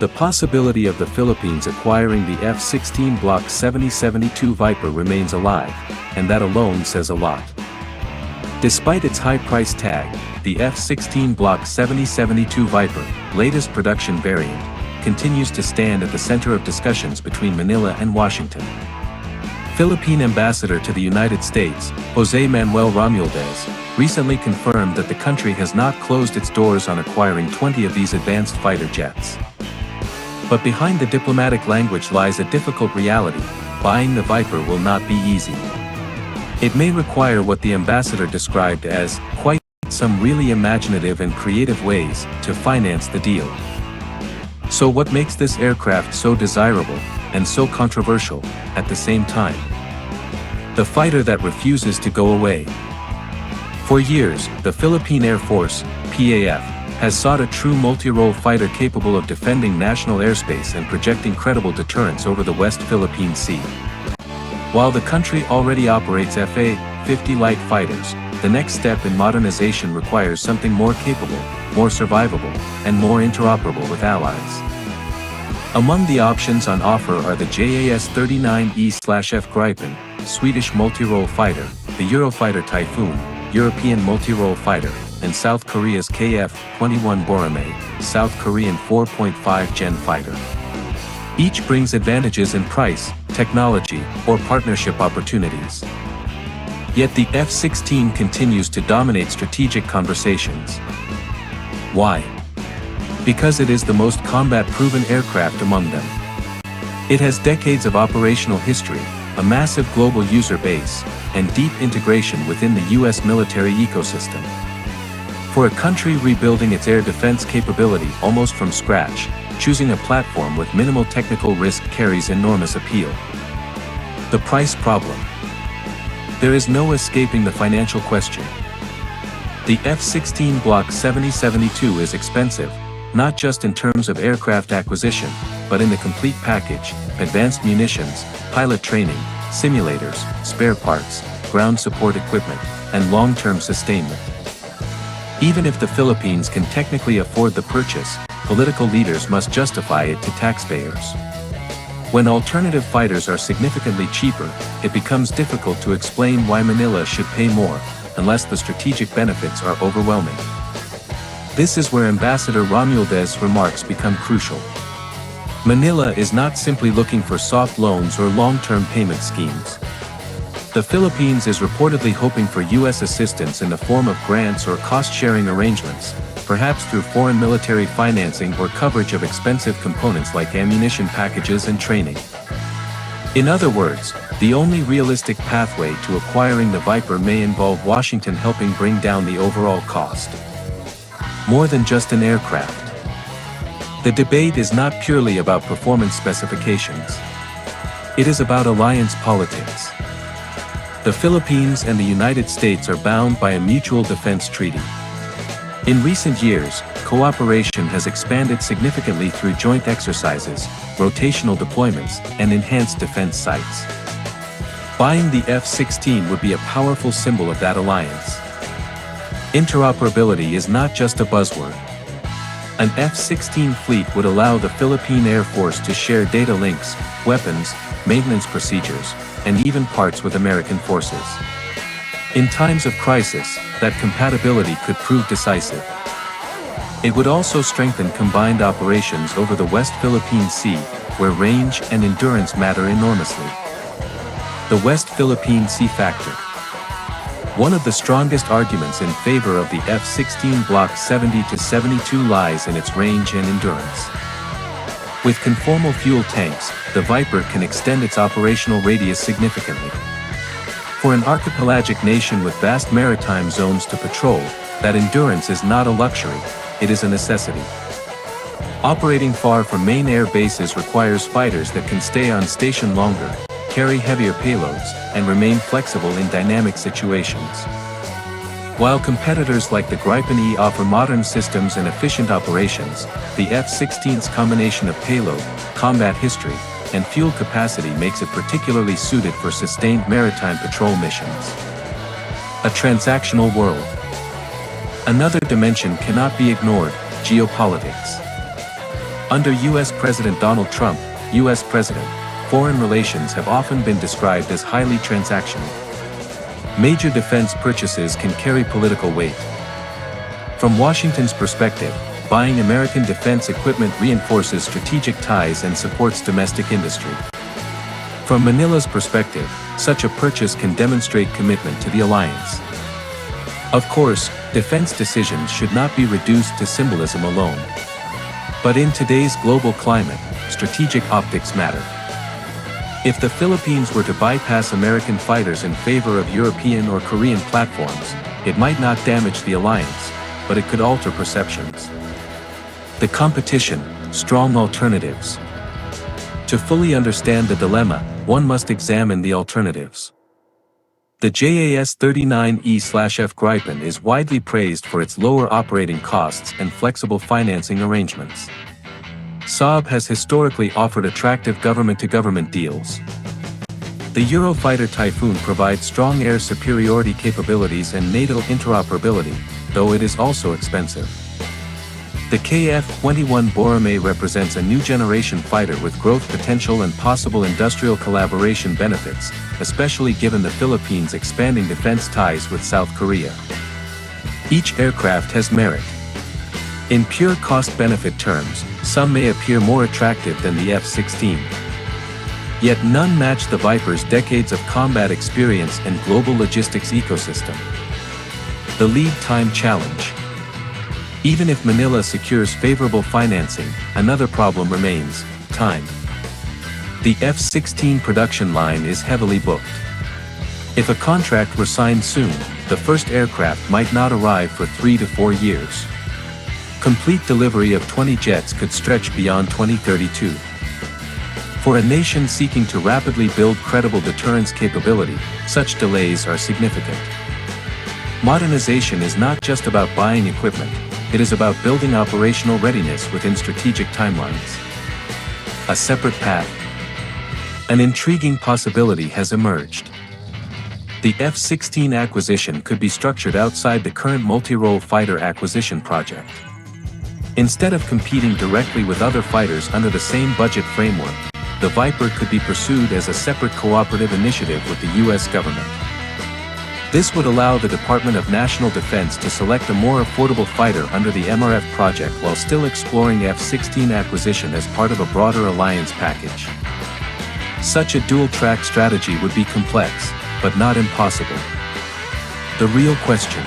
The possibility of the Philippines acquiring the F-16 Block 7072 Viper remains alive, and that alone says a lot. Despite its high price tag, the F-16 Block 7072 Viper, latest production variant, continues to stand at the center of discussions between Manila and Washington. Philippine Ambassador to the United States, Jose Manuel Romualdez, recently confirmed that the country has not closed its doors on acquiring 20 of these advanced fighter jets. But behind the diplomatic language lies a difficult reality: buying the Viper will not be easy. It may require what the ambassador described as quite some really imaginative and creative ways to finance the deal. So what makes this aircraft so desirable and so controversial at the same time? The fighter that refuses to go away. For years, the Philippine Air Force, PAF, has sought a true multi-role fighter capable of defending national airspace and projecting credible deterrence over the West Philippine Sea. While the country already operates F-50 light fighters, the next step in modernization requires something more capable, more survivable, and more interoperable with allies. Among the options on offer are the JAS-39E/F Gripen, Swedish multi-role fighter, the Eurofighter Typhoon, European multi-role fighter, and South Korea's KF-21 Boramae, South Korean 4.5 Gen fighter. Each brings advantages in price, technology, or partnership opportunities. Yet the F-16 continues to dominate strategic conversations. Why? Because it is the most combat-proven aircraft among them. It has decades of operational history, a massive global user base, and deep integration within the U.S. military ecosystem. For a country rebuilding its air defense capability almost from scratch, choosing a platform with minimal technical risk carries enormous appeal. The price problem. There is no escaping the financial question. The F-16 Block 7072 is expensive, not just in terms of aircraft acquisition, but in the complete package: advanced munitions, pilot training, simulators, spare parts, ground support equipment, and long-term sustainment. Even if the Philippines can technically afford the purchase, political leaders must justify it to taxpayers. When alternative fighters are significantly cheaper, it becomes difficult to explain why Manila should pay more, unless the strategic benefits are overwhelming. This is where Ambassador Romualdez's remarks become crucial. Manila is not simply looking for soft loans or long-term payment schemes. The Philippines is reportedly hoping for U.S. assistance in the form of grants or cost-sharing arrangements, perhaps through foreign military financing or coverage of expensive components like ammunition packages and training. In other words, the only realistic pathway to acquiring the Viper may involve Washington helping bring down the overall cost. More than just an aircraft. The debate is not purely about performance specifications. It is about alliance politics. The Philippines and the United States are bound by a mutual defense treaty. In recent years, cooperation has expanded significantly through joint exercises, rotational deployments, and enhanced defense sites. Buying the F-16 would be a powerful symbol of that alliance. Interoperability is not just a buzzword. An F-16 fleet would allow the Philippine Air Force to share data links, weapons, maintenance procedures, and even parts with American forces. In times of crisis, that compatibility could prove decisive. It would also strengthen combined operations over the West Philippine Sea, where range and endurance matter enormously. The West Philippine Sea factor. One of the strongest arguments in favor of the F-16 Block 70-72 lies in its range and endurance. With conformal fuel tanks, the Viper can extend its operational radius significantly. For an archipelagic nation with vast maritime zones to patrol, that endurance is not a luxury, it is a necessity. Operating far from main air bases requires fighters that can stay on station longer, carry heavier payloads, and remain flexible in dynamic situations. While competitors like the Gripen E offer modern systems and efficient operations, the F-16's combination of payload, combat history, and fuel capacity makes it particularly suited for sustained maritime patrol missions. A transactional world. Another dimension cannot be ignored: geopolitics. Under U.S. President Donald Trump, U.S. President, foreign relations have often been described as highly transactional. Major defense purchases can carry political weight. From Washington's perspective, buying American defense equipment reinforces strategic ties and supports domestic industry. From Manila's perspective, such a purchase can demonstrate commitment to the alliance. Of course, defense decisions should not be reduced to symbolism alone. But in today's global climate, strategic optics matter. If the Philippines were to bypass American fighters in favor of European or Korean platforms, it might not damage the alliance, but it could alter perceptions. The competition, strong alternatives. To fully understand the dilemma, one must examine the alternatives. The JAS-39E/F Gripen is widely praised for its lower operating costs and flexible financing arrangements. Saab has historically offered attractive government-to-government deals. The Eurofighter Typhoon provides strong air superiority capabilities and NATO interoperability, though it is also expensive. The KF-21 Boromé represents a new generation fighter with growth potential and possible industrial collaboration benefits, especially given the Philippines' expanding defense ties with South Korea. Each aircraft has merit. In pure cost-benefit terms, some may appear more attractive than the F-16. Yet none match the Viper's decades of combat experience and global logistics ecosystem. The lead time challenge. Even if Manila secures favorable financing, another problem remains: time. The F-16 production line is heavily booked. If a contract were signed soon, the first aircraft might not arrive for 3 to 4 years. Complete delivery of 20 jets could stretch beyond 2032. For a nation seeking to rapidly build credible deterrence capability, such delays are significant. Modernization is not just about buying equipment, it is about building operational readiness within strategic timelines. A separate path. An intriguing possibility has emerged. The F-16 acquisition could be structured outside the current multi-role fighter acquisition project. Instead of competing directly with other fighters under the same budget framework, the Viper could be pursued as a separate cooperative initiative with the U.S. government. This would allow the Department of National Defense to select a more affordable fighter under the MRF project while still exploring F-16 acquisition as part of a broader alliance package. Such a dual-track strategy would be complex, but not impossible. The real question: